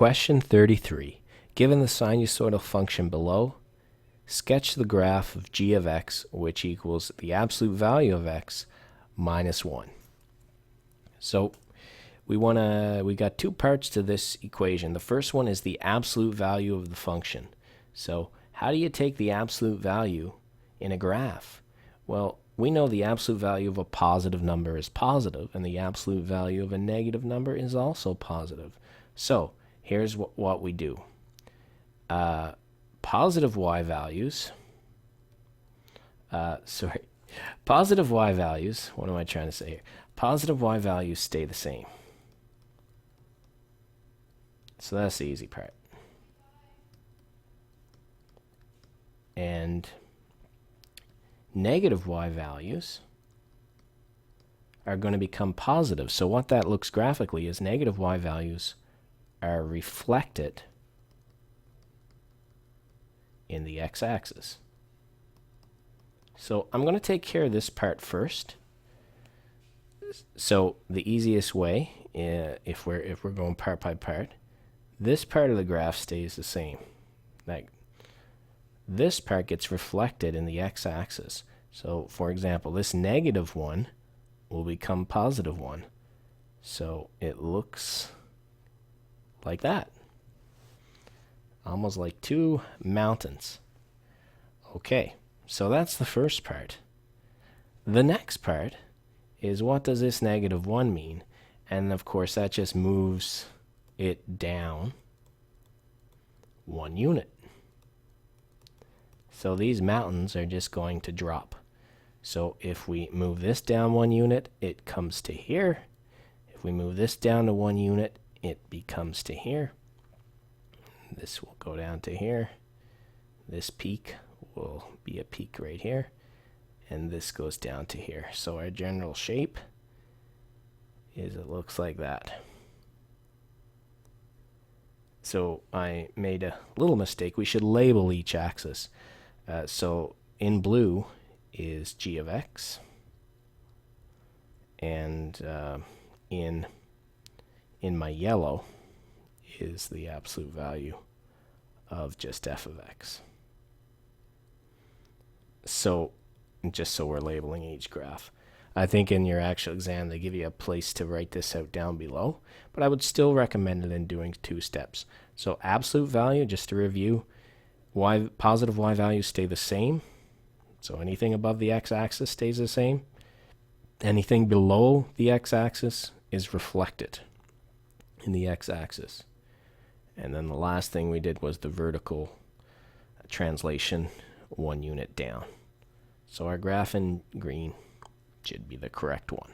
Question 33. Given the sinusoidal function below, sketch the graph of g of x, which equals the absolute value of x minus 1. So we got two parts to this equation. The first one is the absolute value of the function. So how do you take the absolute value in a graph? Well, we know the absolute value of a positive number is positive, and the absolute value of a negative number is also positive. So here's what we do. Positive y values, positive y values, what am I trying to say here? Positive y values stay the same. So that's the easy part. And negative y values are going to become positive. So what that looks graphically is negative y values are reflected in the x-axis. So I'm going to take care of this part first. So the easiest way, if we're going part by part, this part of the graph stays the same. Like this part gets reflected in the x-axis. So for example, this negative 1 will become positive 1. So it looks like that. Almost like two mountains. Okay, so that's the first part. The next part is, what does this negative 1 mean? And of course that just moves it down 1 unit. So these mountains are just going to drop. So if we move this down 1 unit, it comes to here. If we move this down to 1 unit, it becomes to here. This will go down to here. This peak will be a peak right here. And this goes down to here. So our general shape is, it looks like that. So I made a little mistake. We should label each axis. So in blue is g of x. And in my yellow is the absolute value of just f of x. So just so we're labeling each graph. I think in your actual exam they give you a place to write this out down below, but I would still recommend it in doing 2 steps. So absolute value, just to review, positive y values stay the same. So anything above the x-axis stays the same. Anything below the x-axis is reflected in the x-axis. And then the last thing we did was the vertical translation 1 unit down. So our graph in green should be the correct one.